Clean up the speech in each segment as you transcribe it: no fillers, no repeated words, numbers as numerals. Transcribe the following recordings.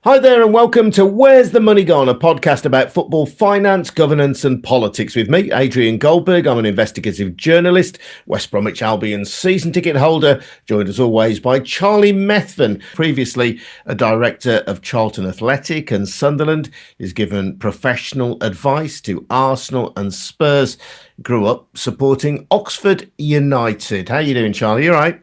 Hi there and welcome to Where's the Money Gone, a podcast about football finance, governance and politics with me, Adrian Goldberg. I'm an investigative journalist, West Bromwich Albion season ticket holder, joined as always by Charlie Methven, previously a director of Charlton Athletic and Sunderland. He's given professional advice to Arsenal and Spurs. Grew up supporting Oxford United. How you doing, Charlie? You all right?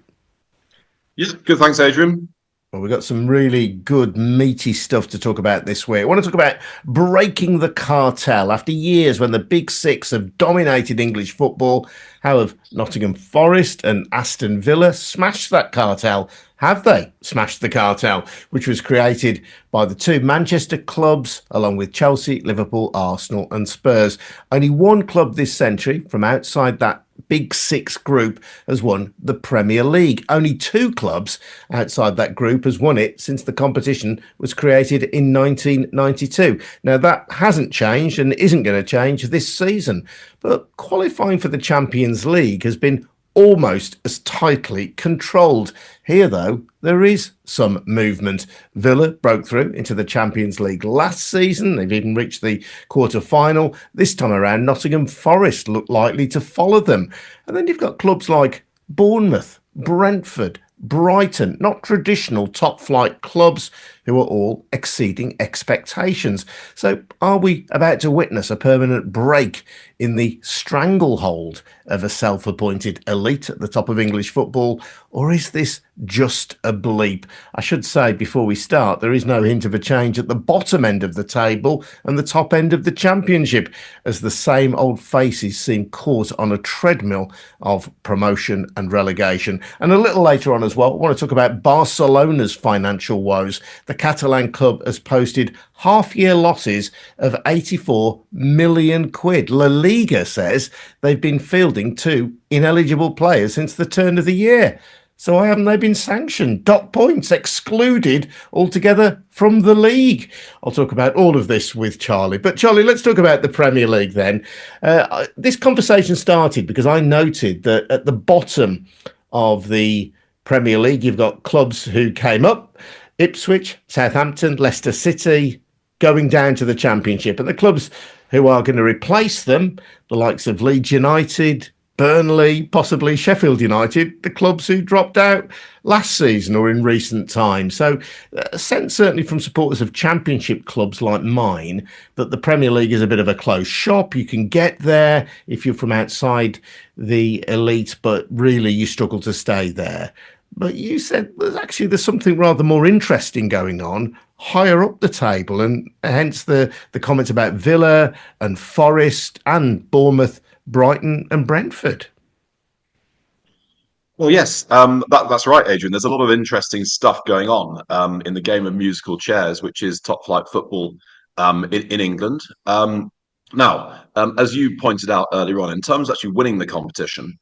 Yes, good. Thanks, Adrian. Well, we've got some really good, meaty stuff to talk about this week. I want to talk about breaking the cartel. After years when the Big Six have dominated English football, how have Nottingham Forest and Aston Villa smashed that cartel? Have they smashed the cartel, which was created by the two Manchester clubs, along with Chelsea, Liverpool, Arsenal and Spurs? Only one club this century from outside that Big Six group has won the Premier League. Only two clubs outside that group has won it since the competition was created in 1992. Now, that hasn't changed and isn't going to change this season. But qualifying for the Champions League has been almost as tightly controlled. Here, though, there is some movement. Villa broke through into the Champions League last season. They've even reached the quarter-final. This time around, Nottingham Forest look likely to follow them. And then you've got clubs like Bournemouth, Brentford, Brighton, not traditional top-flight clubs who are all exceeding expectations. So are we about to witness a permanent break in the stranglehold of a self-appointed elite at the top of English football, or is this just a bleep? I should say before we start, there is no hint of a change at the bottom end of the table and the top end of the championship, as the same old faces seem caught on a treadmill of promotion and relegation. And a little later on as well, I want to talk about Barcelona's financial woes. The Catalan club has posted half-year losses of 84 million quid. La Liga says they've been fielding two ineligible players since the turn of the year. So why haven't they been sanctioned? Dot points excluded altogether from the league. I'll talk about all of this with Charlie. But Charlie, let's talk about the Premier League then. This conversation started because I noted that at the bottom of the Premier League, you've got clubs who came up: Ipswich, Southampton, Leicester City, going down to the Championship. And the clubs who are going to replace them, the likes of Leeds United, Burnley, possibly Sheffield United, the clubs who dropped out last season or in recent times. So a sense, certainly from supporters of Championship clubs like mine, that the Premier League is a bit of a closed shop. You can get there if you're from outside the elite, but really you struggle to stay there. But you said there's something rather more interesting going on higher up the table, and hence the comments about Villa and Forest and Bournemouth, Brighton and Brentford. Well, yes, that's right, Adrian. There's a lot of interesting stuff going on in the game of musical chairs, which is top-flight football in England. As you pointed out earlier on, in terms of actually winning the competition,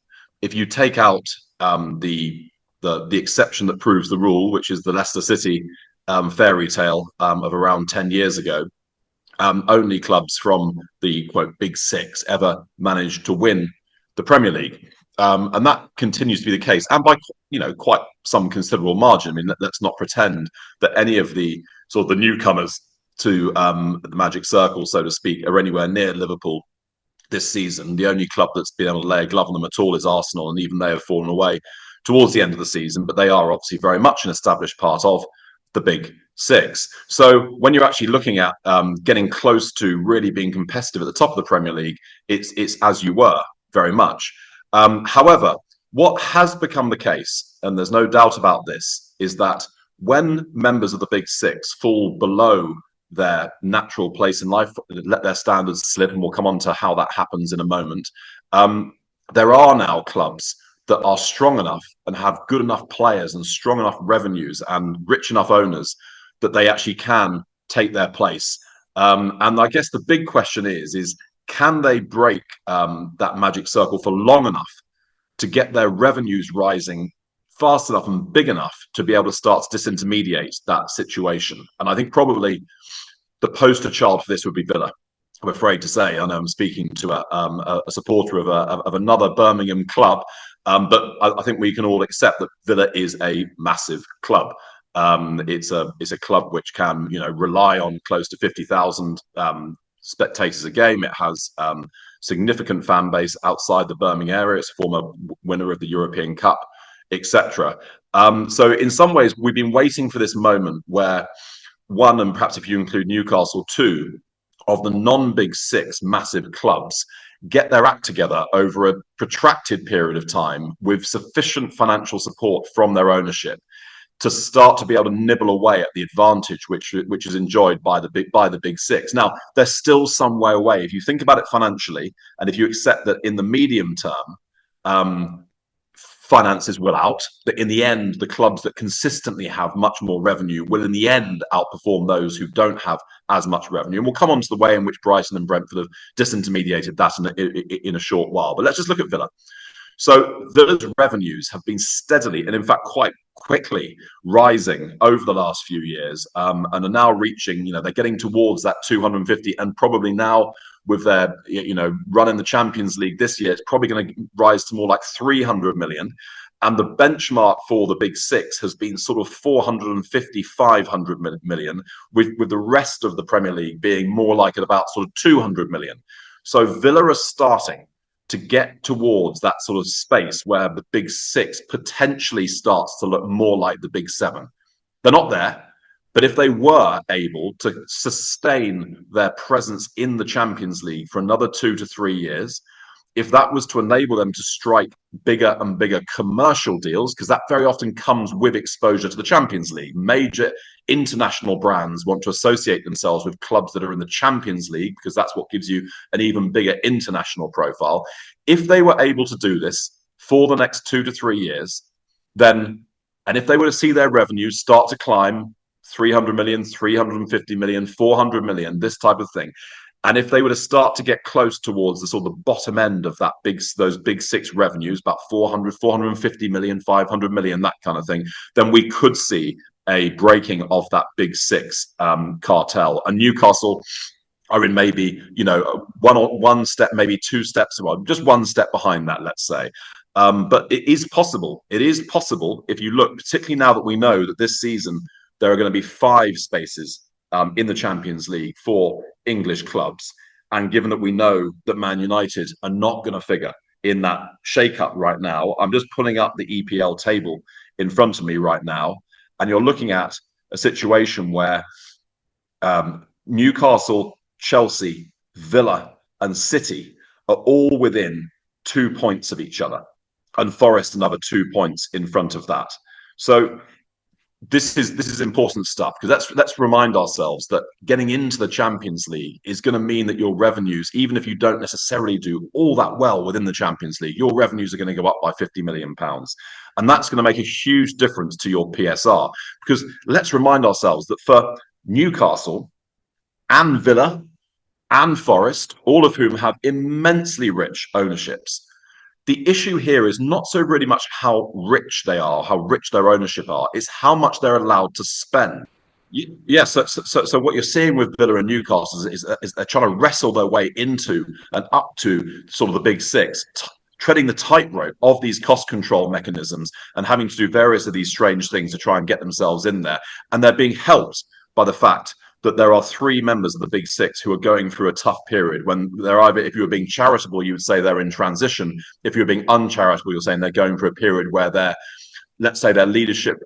if you take out the exception that proves the rule, which is the Leicester City fairy tale of around 10 years ago, only clubs from the quote Big Six ever managed to win the Premier League, and that continues to be the case, and by quite some considerable margin. I mean, let's not pretend that any of the sort of the newcomers to the Magic Circle, so to speak, are anywhere near Liverpool this season. The only club that's been able to lay a glove on them at all is Arsenal, and even they have fallen away towards the end of the season, but they are obviously very much an established part of the Big Six. So when you're actually looking at getting close to really being competitive at the top of the Premier League, it's as you were, very much. However, what has become the case, and there's no doubt about this, is that when members of the Big Six fall below their natural place in life, let their standards slip, and we'll come on to how that happens in a moment, there are now clubs that are strong enough and have good enough players and strong enough revenues and rich enough owners that they actually can take their place. And I guess the big question is can they break that magic circle for long enough to get their revenues rising fast enough and big enough to be able to start to disintermediate that situation? And I think probably the poster child for this would be Villa, I'm afraid to say. I know I'm speaking to a supporter of another Birmingham club, but I think we can all accept that Villa is a massive club. It's a club which can rely on close to 50,000 spectators a game. It has significant fan base outside the Birmingham area. It's a former winner of the European Cup, etc. So in some ways, we've been waiting for this moment where one, and perhaps if you include Newcastle, two of the non-big six massive clubs get their act together over a protracted period of time with sufficient financial support from their ownership to start to be able to nibble away at the advantage which is enjoyed by the big six. Now, there's still some way away. If you think about it financially, and if you accept that in the medium term, finances will out, but in the end, the clubs that consistently have much more revenue will in the end outperform those who don't have as much revenue. And we'll come on to the way in which Brighton and Brentford have disintermediated that in a short while. But let's just look at Villa. So Villa's revenues have been steadily and in fact quite quickly rising over the last few years, and are now reaching, they're getting towards that 250, and probably now with their run in the Champions League this year, it's probably going to rise to more like 300 million. And the benchmark for the big six has been sort of 450, 500 million, with the rest of the Premier League being more like at about sort of 200 million. So Villa are starting to get towards that sort of space where the big six potentially starts to look more like the big seven. They're not there, but if they were able to sustain their presence in the Champions League for another 2 to 3 years, if that was to enable them to strike bigger and bigger commercial deals, because that very often comes with exposure to the Champions League. Major international brands want to associate themselves with clubs that are in the Champions League, because that's what gives you an even bigger international profile. If they were able to do this for the next 2 to 3 years, then, and if they were to see their revenues start to climb 300 million, 350 million, 400 million, this type of thing, and if they were to start to get close towards the sort of the bottom end of those big six revenues, about 400, 450 million, 500 million, that kind of thing, then we could see a breaking of that big six cartel. And Newcastle are in maybe, one step, maybe 2 steps, well, just 1 step behind that, let's say. But it is possible. It is possible if you look, particularly now that we know that this season there are going to be 5 spaces in the Champions League for English clubs. And given that we know that Man United are not going to figure in that shake-up right now, I'm just pulling up the EPL table in front of me right now. And you're looking at a situation where Newcastle, Chelsea, Villa, and City are all within 2 points of each other. And Forest another 2 points in front of that. So this is important stuff, because let's remind ourselves that getting into the Champions League is going to mean that your revenues, even if you don't necessarily do all that well within the Champions League, your revenues are going to go up by £50 million. And that's going to make a huge difference to your PSR, because let's remind ourselves that for Newcastle and Villa and Forest, all of whom have immensely rich ownerships, the issue here is not so really much how rich they are, how rich their ownership are, it's how much they're allowed to spend. Yes, so what you're seeing with Villa and Newcastle is they're trying to wrestle their way into and up to sort of the big six, treading the tightrope of these cost control mechanisms and having to do various of these strange things to try and get themselves in there. And they're being helped by the fact that there are 3 members of the big six who are going through a tough period, when they're either, if you were being charitable, you would say they're in transition. If you're being uncharitable, you're saying they're going through a period where let's say their leadership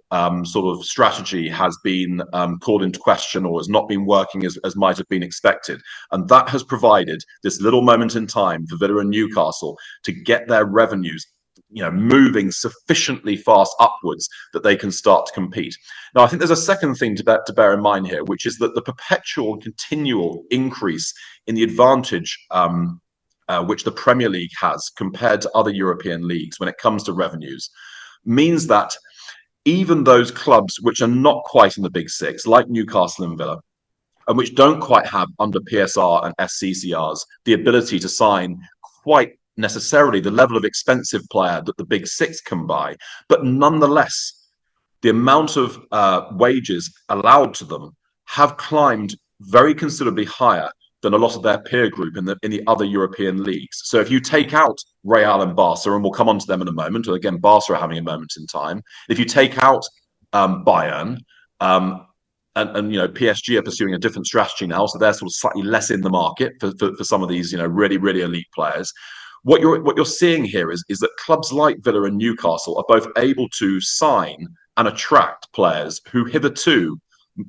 sort of strategy has been called into question, or has not been working as might have been expected. And that has provided this little moment in time for Villa and Newcastle to get their revenues moving sufficiently fast upwards that they can start to compete. Now, I think there's a second thing to bear in mind here, which is that the perpetual, continual increase in the advantage which the Premier League has compared to other European leagues when it comes to revenues means that even those clubs which are not quite in the big six, like Newcastle and Villa, and which don't quite have under PSR and SCCRs the ability to sign quite necessarily the level of expensive player that the big six can buy, but nonetheless, the amount of wages allowed to them have climbed very considerably higher than a lot of their peer group in the other European leagues. So if you take out Real and Barca, and we'll come on to them in a moment, or again, Barca are having a moment in time. If you take out Bayern, And PSG are pursuing a different strategy now, so they're sort of slightly less in the market for some of these really really elite players. What you're seeing here is that clubs like Villa and Newcastle are both able to sign and attract players who hitherto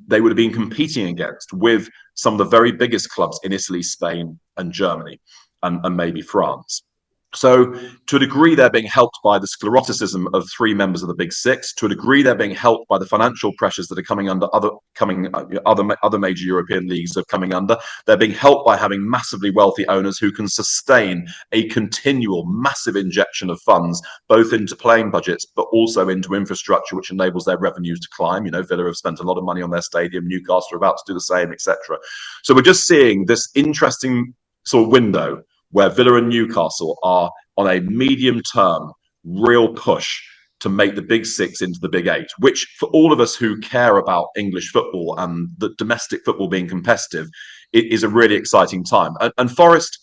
they would have been competing against with some of the very biggest clubs in Italy, Spain, and Germany, and maybe France. So, to a degree, they're being helped by the scleroticism of three members of the Big Six. To a degree, they're being helped by the financial pressures that are coming under other major European leagues are coming under. They're being helped by having massively wealthy owners who can sustain a continual massive injection of funds, both into playing budgets, but also into infrastructure, which enables their revenues to climb. Villa have spent a lot of money on their stadium. Newcastle are about to do the same, etc. So we're just seeing this interesting sort of window where Villa and Newcastle are on a medium-term real push to make the Big Six into the Big Eight, which for all of us who care about English football and the domestic football being competitive, it is a really exciting time. And Forest,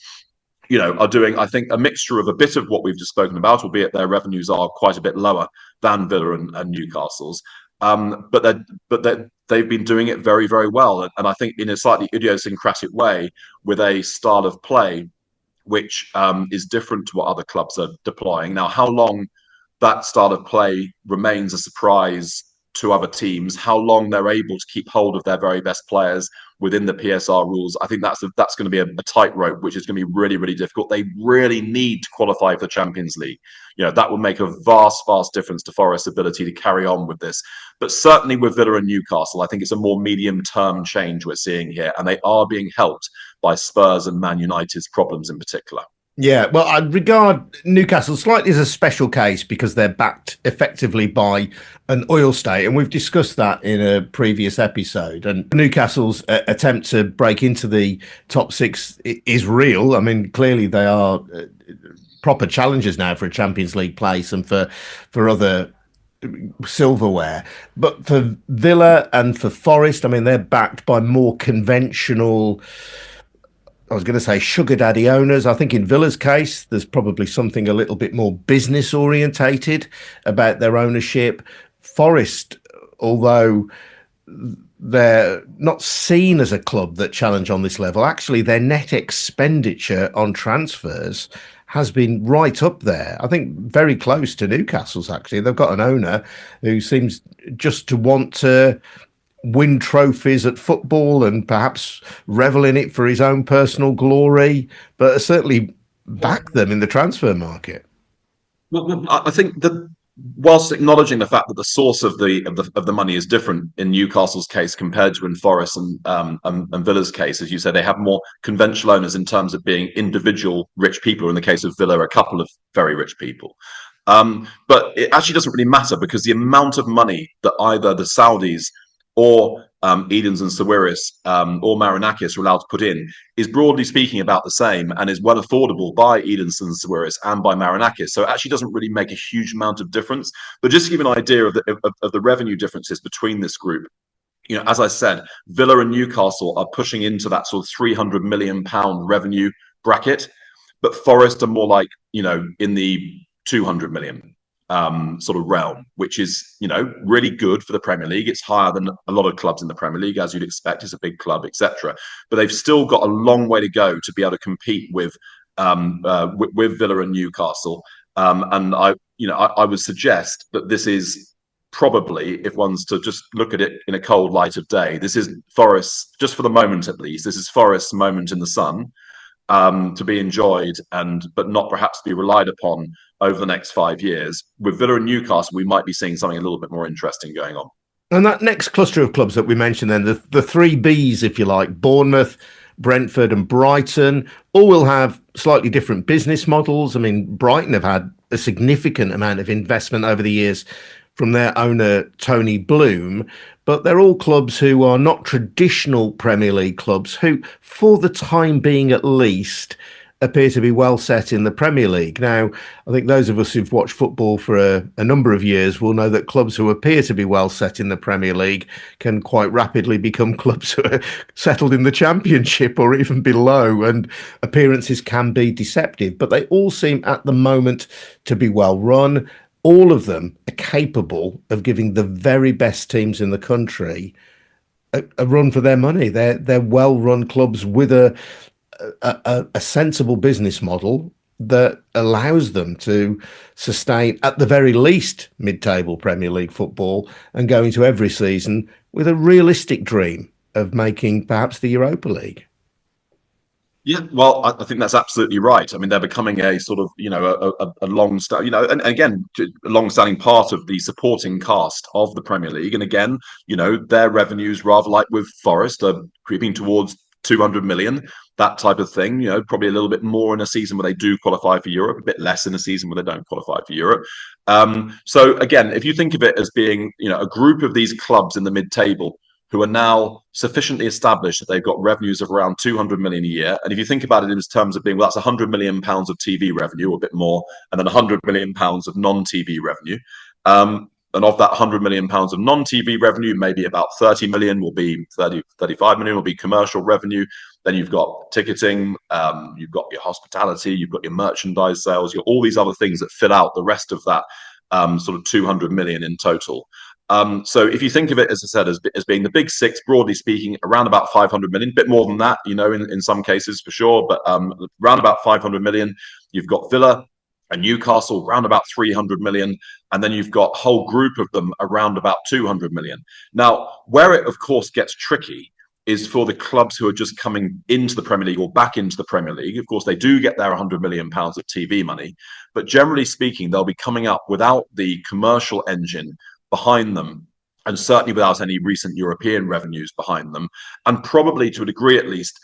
are doing, I think, a mixture of a bit of what we've just spoken about, albeit their revenues are quite a bit lower than Villa and Newcastle's. But they've been doing it very, very well. And I think in a slightly idiosyncratic way with a style of play which is different to what other clubs are deploying. Now, how long that style of play remains a surprise to other teams, how long they're able to keep hold of their very best players within the PSR rules, I think that's going to be a tightrope, which is going to be really, really difficult. They really need to qualify for the Champions League. That would make a vast, vast difference to Forest's ability to carry on with this. But certainly with Villa and Newcastle, I think it's a more medium-term change we're seeing here, and they are being helped by Spurs and Man United's problems in particular. Yeah, well, I regard Newcastle slightly as a special case because they're backed effectively by an oil state, and we've discussed that in a previous episode. And Newcastle's attempt to break into the top six is real. I mean, clearly they are proper challengers now for a Champions League place and for other silverware. But for Villa and for Forest, I mean, they're backed by more conventional, I was going to say sugar daddy owners. I think in Villa's case, there's probably something a little bit more business orientated about their ownership. Forest, although they're not seen as a club that challenge on this level, actually their net expenditure on transfers has been right up there. I think very close to Newcastle's, actually. They've got an owner who seems just to want to win trophies at football and perhaps revel in it for his own personal glory, but certainly back them in the transfer market. Well, I think that whilst acknowledging the fact that the source of the money is different in Newcastle's case compared to in Forest and Villa's case, as you say, they have more conventional owners in terms of being individual rich people. In the case of Villa, a couple of very rich people. But it actually doesn't really matter because the amount of money that either the Saudis or Edens and Sawiris or Marinakis are allowed to put in is broadly speaking about the same and is well affordable by Edens and Sawiris and by Marinakis. So it actually doesn't really make a huge amount of difference. But just to give you an idea of the revenue differences between this group, as I said, Villa and Newcastle are pushing into that sort of £300 million revenue bracket, but Forest are more like, in the 200 million sort of realm, which is, really good for the Premier League. It's higher than a lot of clubs in the Premier League, as you'd expect. It's a big club, etc. But they've still got a long way to go to be able to compete with Villa and Newcastle. And I would suggest that this is probably, if one's to just look at it in a cold light of day, this is Forest, just for the moment at least, this is Forest's moment in the sun to be enjoyed but not perhaps be relied upon over the next 5 years. With Villa and Newcastle, we might be seeing something a little bit more interesting going on. And that next cluster of clubs that we mentioned then, the three Bs, if you like, Bournemouth, Brentford and Brighton, all will have slightly different business models. I mean, Brighton have had a significant amount of investment over the years from their owner, Tony Bloom, but they're all clubs who are not traditional Premier League clubs who, for the time being at least, appear to be well set in the Premier League. Now, I think those of us who've watched football for a number of years will know that clubs who appear to be well set in the Premier League can quite rapidly become clubs who are settled in the Championship or even below, and appearances can be deceptive. But they all seem at the moment to be well run. all of them are capable of giving the very best teams in the country a run for their money. They're well-run clubs with a sensible business model that allows them to sustain, at the very least, mid-table Premier League football and go into every season with a realistic dream of making perhaps the Europa League. Yeah, well, I think that's absolutely right. I mean, they're becoming a sort of, a long, and again, a long-standing part of the supporting cast of the Premier League. And again, their revenues, rather like with Forest, are creeping towards 200 million, that type of thing. Probably a little bit more in a season where they do qualify for Europe, a bit less in a season where they don't qualify for Europe. So again, if you think of it as being, a group of these clubs in the mid-table who are now sufficiently established that they've got revenues of around 200 million a year. And if you think about it in terms of being, well, that's 100 million pounds of TV revenue, or a bit more, and then 100 million pounds of non-TV revenue. And of that 100 million pounds of non-TV revenue, maybe about 30 million will be 35 million will be commercial revenue. Then you've got ticketing, you've got your hospitality, you've got your merchandise sales, all these other things that fill out the rest of that sort of 200 million in total. So if you think of it, as I said, as being the big six, broadly speaking, around about 500 million, a bit more than that, in some cases for sure, but around about 500 million. You've got Villa and Newcastle around about 300 million, and then you've got a whole group of them around about 200 million. Now, where it of course gets tricky is for the clubs who are just coming into the Premier League or back into the Premier League. Of course, they do get their 100 million pounds of TV money, but generally speaking, they'll be coming up without the commercial engine behind them, and certainly without any recent European revenues behind them, and probably to a degree at least,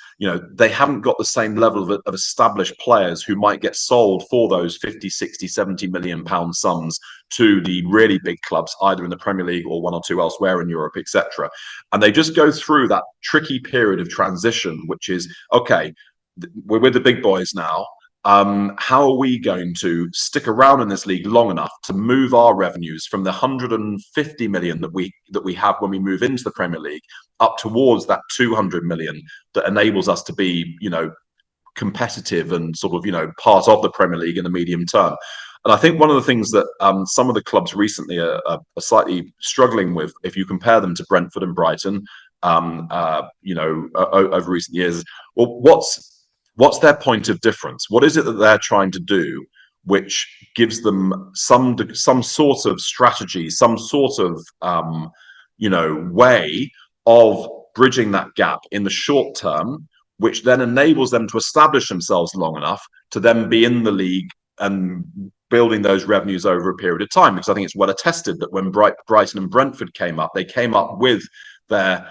they haven't got the same level of established players who might get sold for those 50, 60, 70 million pound sums to the really big clubs, either in the Premier League or one or two elsewhere in Europe, etc. And they just go through that tricky period of transition, which is, okay, we're with the big boys now. How are we going to stick around in this league long enough to move our revenues from the 150 million that we have when we move into the Premier League up towards that 200 million that enables us to be, competitive and sort of, part of the Premier League in the medium term? And I think one of the things that some of the clubs recently are slightly struggling with, if you compare them to Brentford and Brighton, over recent years, well, what's their point of difference? What is it that they're trying to do which gives them some sort of strategy, some sort of way of bridging that gap in the short term, which then enables them to establish themselves long enough to then be in the league and building those revenues over a period of time? Because I think it's well attested that when Brighton and Brentford came up, they came up with their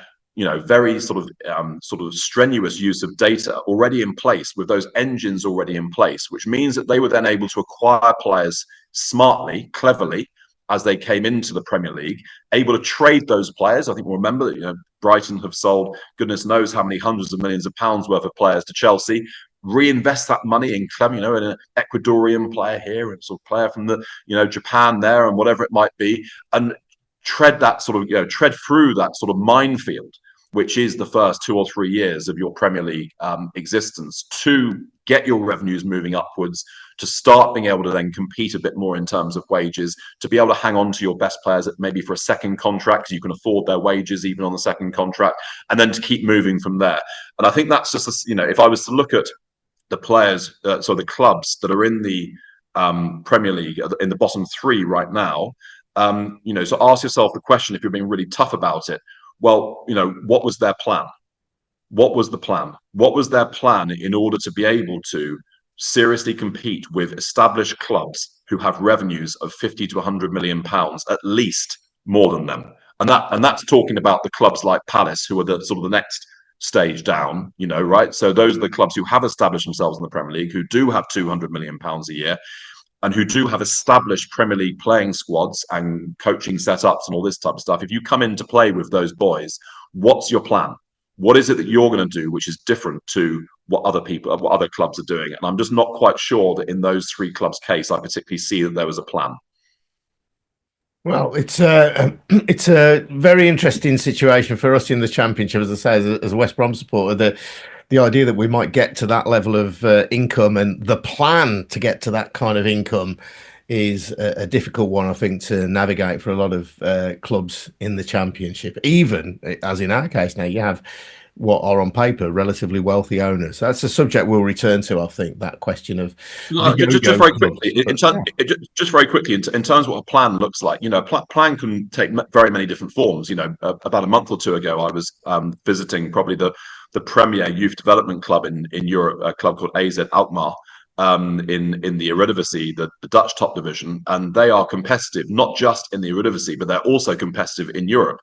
very sort of strenuous use of data already in place, with those engines already in place, which means that they were then able to acquire players smartly, cleverly, as they came into the Premier League, able to trade those players. I think we'll remember that Brighton have sold goodness knows how many hundreds of millions of pounds worth of players to Chelsea, reinvest that money in in an Ecuadorian player here and sort of player from the Japan there and whatever it might be, and tread through that sort of minefield, which is the first 2 or 3 years of your Premier League existence, to get your revenues moving upwards, to start being able to then compete a bit more in terms of wages, to be able to hang on to your best players maybe for a second contract, because you can afford their wages even on the second contract, and then to keep moving from there. And I think that's just, if I was to look at the players, so the clubs that are in the Premier League, in the bottom three right now, so ask yourself the question, if you're being really tough about it, well, what was their plan? What was the plan? What was their plan in order to be able to seriously compete with established clubs who have revenues of 50 to 100 million pounds, at least, more than them? And that's talking about the clubs like Palace, who are the sort of the next stage down, right? So those are the clubs who have established themselves in the Premier League, who do have 200 million pounds a year, and who do have established Premier League playing squads and coaching setups and all this type of stuff. If you come in to play with those boys, what's your plan? What is it that you're going to do which is different to what other clubs are doing? And I'm just not quite sure that in those three clubs' case, I particularly see that there was a plan. Well, it's a very interesting situation for us in the Championship, as I say, as a West Brom supporter. The idea that we might get to that level of income, and the plan to get to that kind of income, is a difficult one, I think, to navigate for a lot of clubs in the Championship. Even as in our case now, you have what are on paper relatively wealthy owners. That's a subject we'll return to, I think, that question of the Just yo-yo very clubs. quickly, But yeah. just very quickly, in terms of what a plan looks like, plan can take very many different forms. About a month or two ago, I was visiting probably the premier youth development club in Europe, a club called AZ Alkmaar, in the Eredivisie, the Dutch top division, and they are competitive not just in the Eredivisie, but they're also competitive in Europe.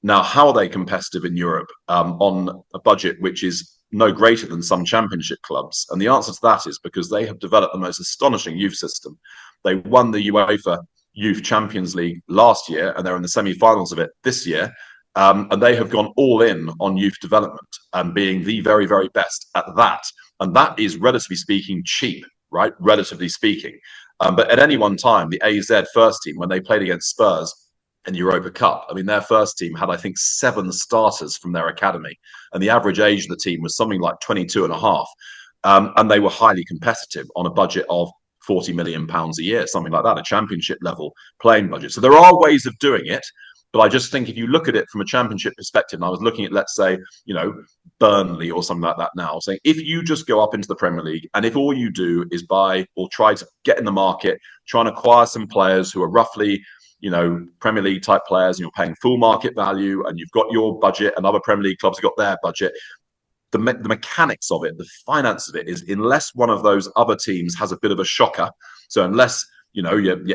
Now, how are they competitive in Europe on a budget which is no greater than some championship clubs? And the answer to that is because they have developed the most astonishing youth system. They won the UEFA Youth Champions League last year, and they're in the semi-finals of it this year. And they have gone all in on youth development and being the very, very best at that. And that is, relatively speaking, cheap, right? Relatively speaking. But at any one time, the AZ first team, when they played against Spurs in the Europa Cup, I mean, their first team had, I think, 7 starters from their academy. And the average age of the team was something like 22 and a half. And they were highly competitive on a budget of £40 million a year, something like that, a championship level playing budget. So there are ways of doing it. But I just think if you look at it from a championship perspective, and I was looking at, let's say, Burnley or something like that now, saying if you just go up into the Premier League and if all you do is buy or try to get in the market, try and acquire some players who are roughly, Premier League type players, and you're paying full market value and you've got your budget and other Premier League clubs have got their budget, the mechanics of it, the finance of it is, unless one of those other teams has a bit of a shocker, so unless your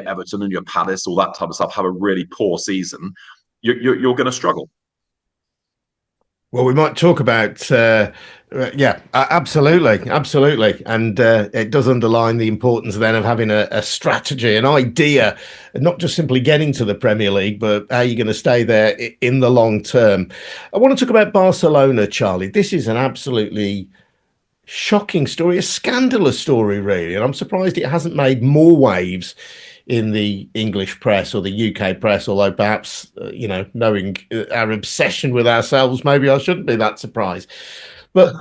Everton and your Palace, all that type of stuff, have a really poor season, you're going to struggle. Well, we might talk about, absolutely. And it does underline the importance then of having a strategy, an idea, not just simply getting to the Premier League, but how you're going to stay there in the long term. I want to talk about Barcelona, Charlie. This is an absolutely shocking story, a scandalous story, really. And I'm surprised it hasn't made more waves in the English press or the UK press, although perhaps, knowing our obsession with ourselves, maybe I shouldn't be that surprised. But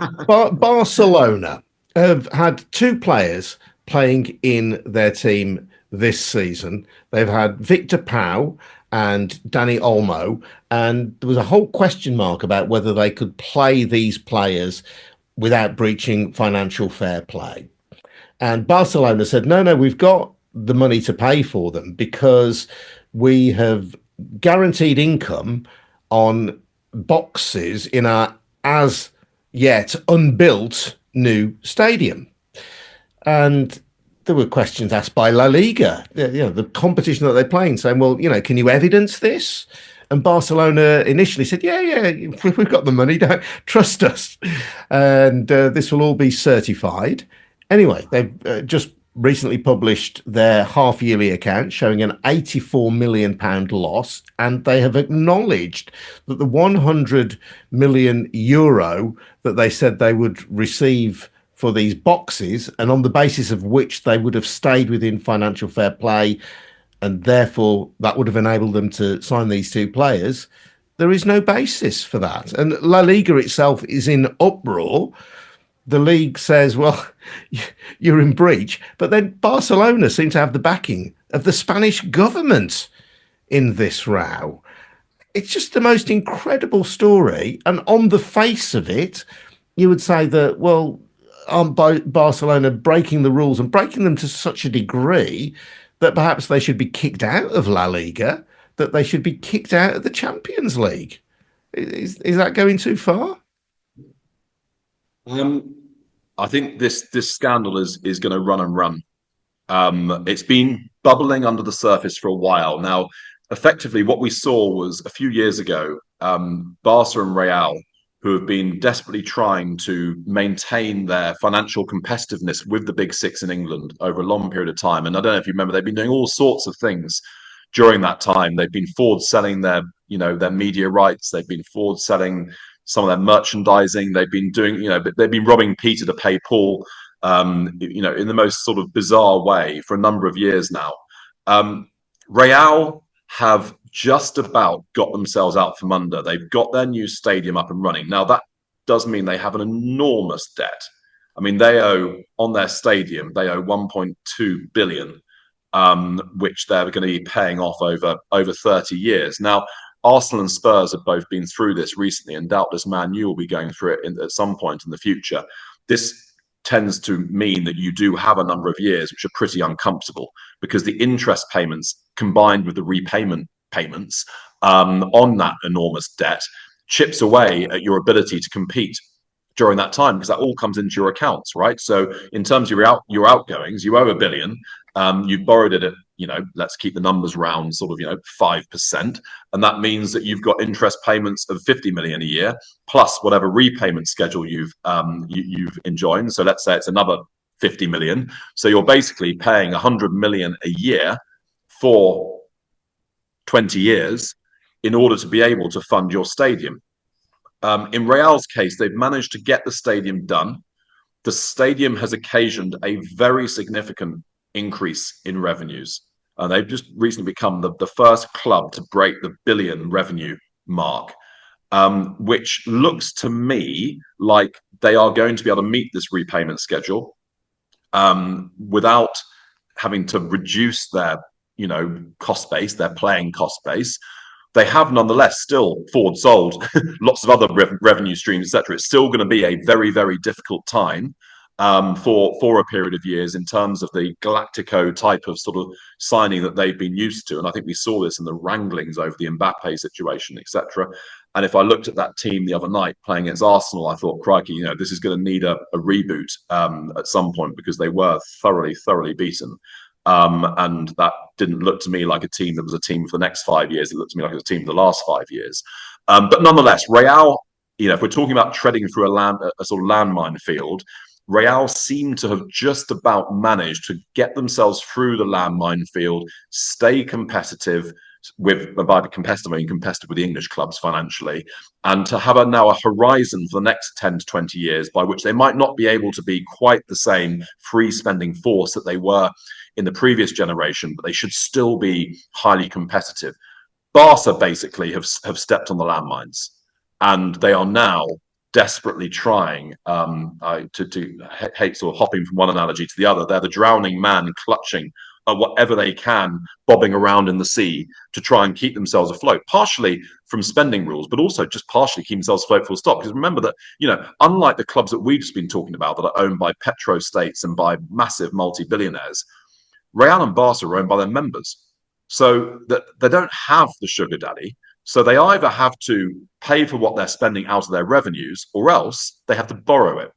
Barcelona have had 2 players playing in their team this season. They've had Victor Pau and Dani Olmo, and there was a whole question mark about whether they could play these players without breaching financial fair play. And Barcelona said, no, we've got the money to pay for them because we have guaranteed income on boxes in our as yet unbuilt new stadium. And there were questions asked by La Liga, the competition that they're playing, saying, well, can you evidence this? And Barcelona initially said, yeah, we've got the money, don't trust us. And this will all be certified. Anyway, they've just recently published their half-yearly account showing an £84 million loss, and they have acknowledged that the €100 million that they said they would receive for these boxes, and on the basis of which they would have stayed within financial fair play, and therefore that would have enabled them to sign these 2 players, there is no basis for that. And La Liga itself is in uproar. The league says, well, you're in breach. But then Barcelona seem to have the backing of the Spanish government in this row. It's just the most incredible story. And on the face of it, you would say that, well, aren't Barcelona breaking the rules and breaking them to such a degree that perhaps they should be kicked out of La Liga, that they should be kicked out of the Champions League? Is that going too far? I think this scandal is going to run and run. It's been bubbling under the surface for a while now. Effectively, what we saw was a few years ago, Barca and Real, who have been desperately trying to maintain their financial competitiveness with the big 6 in England over a long period of time. And I don't know if you remember, they've been doing all sorts of things during that time. They've been forward selling their media rights. They've been forward selling some of their merchandising. They've been doing, they've been robbing Peter to pay Paul, in the most sort of bizarre way for a number of years now. Real have just about got themselves out from under. They've got their new stadium up and running. Now, that does mean they have an enormous debt. I mean, they owe, on their stadium, they owe 1.2 billion which they're going to be paying off over 30 years. Now, Arsenal and Spurs have both been through this recently, and doubtless Man U will be going through it at some point in the future. This tends to mean that you do have a number of years which are pretty uncomfortable, because the interest payments combined with the repayment payments on that enormous debt chips away at your ability to compete during that time, because that all comes into your accounts, right? So in terms of your outgoings, you owe £1 billion. You've borrowed it at, let's keep the numbers round, sort of, 5%. And that means that you've got interest payments of 50 million a year, plus whatever repayment schedule you've enjoined. So let's say it's another 50 million. So you're basically paying 100 million a year for 20 years in order to be able to fund your stadium. In Real's case, they've managed to get the stadium done. The stadium has occasioned a very significant increase in revenues. And they've just recently become the first club to break the billion revenue mark, which looks to me like they are going to be able to meet this repayment schedule without having to reduce their cost base, their playing cost base. They have nonetheless still forward sold lots of other revenue streams, etc. It's still going to be a very, very difficult time for a period of years in terms of the Galactico type of sort of signing that they've been used to. And I think we saw this in the wranglings over the Mbappe situation, etc. And if I looked at that team the other night playing against Arsenal, I thought, crikey, this is going to need a reboot at some point, because they were thoroughly, thoroughly beaten. And that didn't look to me like a team that was a team for the next 5 years. It looked to me like it was a team for the last 5 years. But nonetheless, Real, if we're talking about treading through a sort of landmine field, Real seem to have just about managed to get themselves through the landmine field, stay competitive by competitive, I mean competitive with the English clubs financially, and to have now a horizon for the next 10 to 20 years by which they might not be able to be quite the same free spending force that they were in the previous generation, but they should still be highly competitive. Barca basically have stepped on the landmines, and they are now desperately trying to hate sort of hopping from one analogy to the other. They're the drowning man clutching at whatever they can, bobbing around in the sea to try and keep themselves afloat, partially from spending rules, but also just partially keep themselves afloat full stop. Because remember that, unlike the clubs that we've just been talking about that are owned by petrostates and by massive multi-billionaires, Real and Barca are owned by their members. So that they don't have the sugar daddy. So they either have to pay for what they're spending out of their revenues, or else they have to borrow it.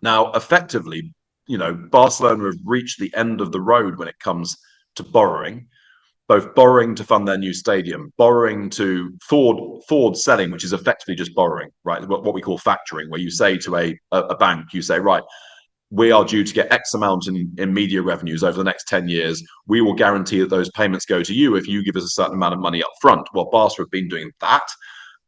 Now, effectively, Barcelona have reached the end of the road when it comes to borrowing, both borrowing to fund their new stadium, borrowing to forward selling, which is effectively just borrowing, right? What we call factoring, where you say to a bank, you say, right, we are due to get X amount in media revenues over the next 10 years. We will guarantee that those payments go to you if you give us a certain amount of money up front. Well, Barca have been doing that.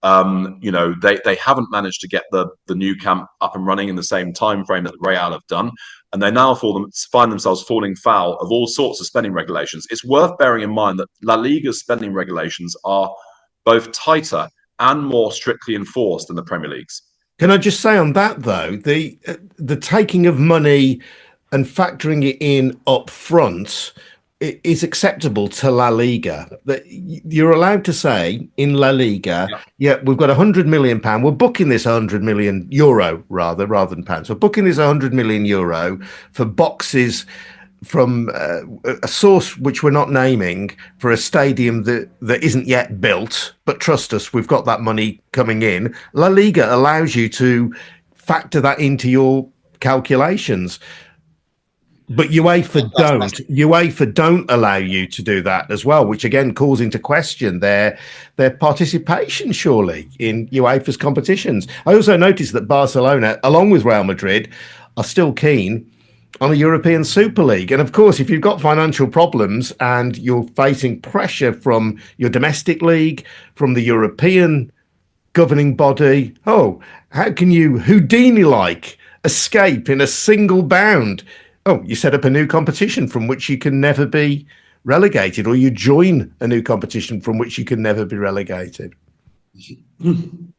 They haven't managed to get the new camp up and running in the same time frame that Real have done, and they now find themselves falling foul of all sorts of spending regulations. It's worth bearing in mind that La Liga's spending regulations are both tighter and more strictly enforced than the Premier League's. Can I just say on that, though, the taking of money and factoring it in up front is acceptable to La Liga. That you're allowed to say in La Liga, yeah, we've got £100 million. We're booking this €100 million rather than pounds. We're booking this €100 million for boxes from a source which we're not naming, for a stadium that isn't yet built, but trust us, we've got that money coming in. La Liga allows you to factor that into your calculations, but UEFA don't allow you to do that as well, which again calls into question their participation surely in UEFA's competitions. I also noticed that Barcelona, along with Real Madrid, are still keen on a European Super League. And of course, if you've got financial problems and you're facing pressure from your domestic league, from the European governing body, how can you Houdini-like escape in a single bound? You set up a new competition from which you can never be relegated, or you join a new competition from which you can never be relegated.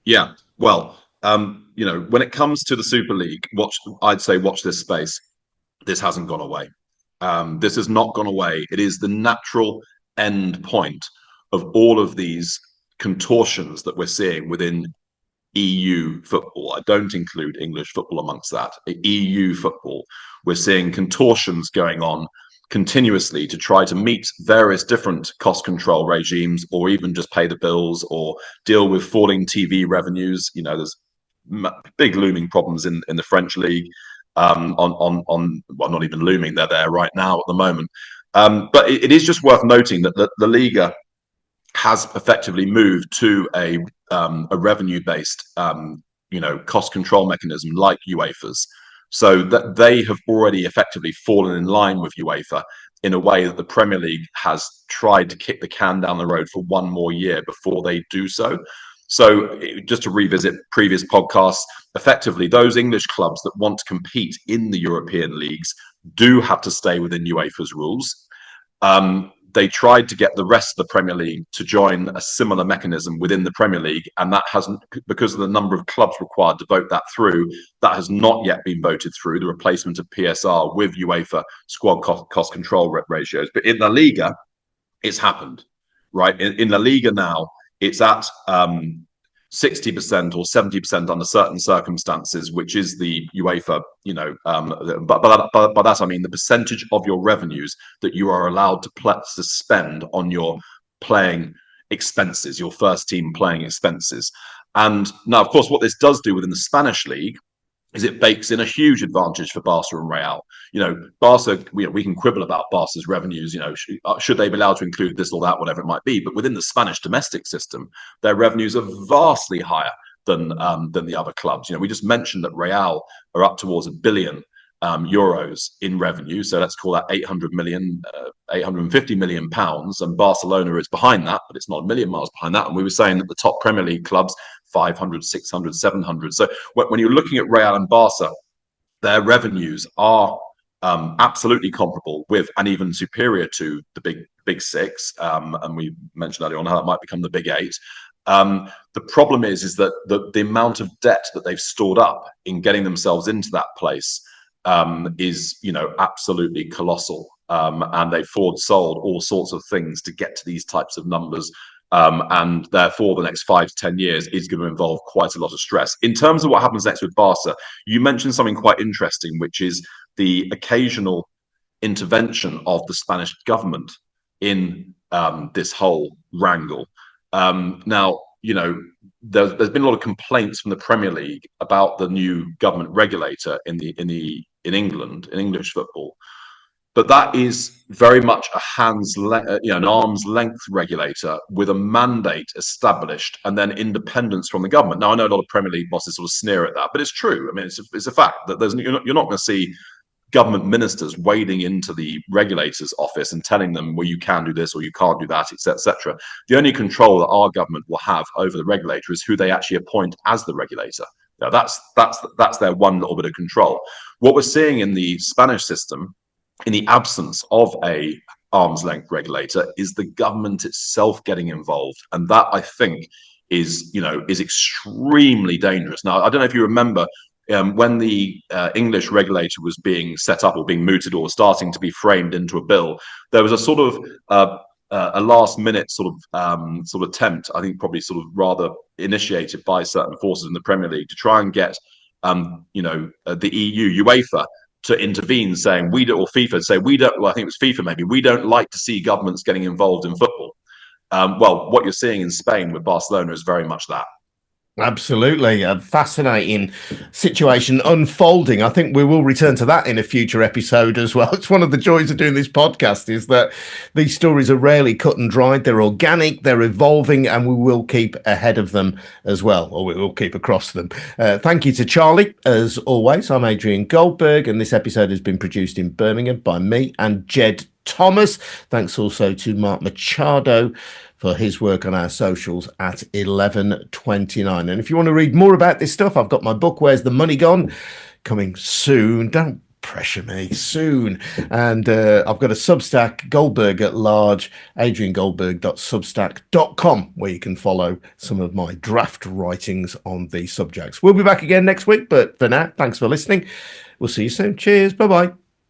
Yeah, well, when it comes to the Super League, watch this space. This hasn't gone away. This has not gone away. It is the natural end point of all of these contortions that we're seeing within EU football. I don't include English football amongst that. EU football, we're seeing contortions going on continuously to try to meet various different cost control regimes, or even just pay the bills, or deal with falling TV revenues. There's big looming problems in the French league. Well, not even looming, they're there right now at the moment. But it is just worth noting that the Liga has effectively moved to a revenue-based, cost control mechanism like UEFA's, so that they have already effectively fallen in line with UEFA in a way that the Premier League has tried to kick the can down the road for one more year before they do so. So just to revisit previous podcasts, effectively, those English clubs that want to compete in the European leagues do have to stay within UEFA's rules. They tried to get the rest of the Premier League to join a similar mechanism within the Premier League, and that hasn't, because of the number of clubs required to vote that through, that has not yet been voted through, the replacement of PSR with UEFA squad cost control ratios. But in La Liga, it's happened, right? In La Liga now, it's at 60% or 70% under certain circumstances, which is the UEFA, by that I mean the percentage of your revenues that you are allowed to spend on your playing expenses, your first team playing expenses. And now, of course, what this does do within the Spanish league is it bakes in a huge advantage for Barca and Real. Barca, we can quibble about Barca's revenues, should they be allowed to include this or that, whatever it might be. But within the Spanish domestic system, their revenues are vastly higher than the other clubs. We just mentioned that Real are up towards €1 billion in revenue. So let's call that 850 million pounds. And Barcelona is behind that, but it's not a million miles behind that. And we were saying that the top Premier League clubs, 500, 600, 700. So when you're looking at Real and Barca, their revenues are absolutely comparable with, and even superior to, the big six. And we mentioned earlier on how that might become the big eight. The problem is that the amount of debt that they've stored up in getting themselves into that place is absolutely colossal, and they've forward sold all sorts of things to get to these types of numbers, and therefore the next 5 to 10 years is going to involve quite a lot of stress. In terms of what happens next with Barca, you mentioned something quite interesting, which is the occasional intervention of the Spanish government in this whole wrangle. Now, there's been a lot of complaints from the Premier League about the new government regulator in England, in English football, but that is very much an arm's length regulator with a mandate established and then independence from the government. Now, I know a lot of Premier League bosses sort of sneer at that, but it's true. I mean, it's a fact that you're not going to see government ministers wading into the regulator's office and telling them, well, you can do this or you can't do that, etc. The only control that our government will have over the regulator is who they actually appoint as the regulator. Now, that's their one little bit of control. What we're seeing in the Spanish system, in the absence of a arm's length regulator, is the government itself getting involved, and that, I think, is extremely dangerous. Now, I don't know if you remember, when the English regulator was being set up or being mooted or starting to be framed into a bill, there was a sort of a last-minute sort of attempt, I think probably sort of rather initiated by certain forces in the Premier League, to try and get the EU, UEFA, to intervene, saying we don't, or FIFA say we don't. Well, I think it was FIFA maybe. We don't like to see governments getting involved in football. Well, what you're seeing in Spain with Barcelona is very much that. Absolutely. A fascinating situation unfolding. I think we will return to that in a future episode as well. It's one of the joys of doing this podcast, is that these stories are rarely cut and dried. They're organic, they're evolving, and we will keep ahead of them as well, or we will keep across them. Thank you to Charlie. As always, I'm Adrian Goldberg, and this episode has been produced in Birmingham by me and Jed Thomas. Thanks also to Mark Machado for his work on our socials at 11:29. And if you want to read more about this stuff, I've got my book, Where's the Money Gone?, coming soon. Don't pressure me, soon. And I've got a Substack, Goldberg at Large, adriangoldberg.substack.com, where you can follow some of my draft writings on these subjects. We'll be back again next week, but for now, thanks for listening. We'll see you soon. Cheers. Bye-bye.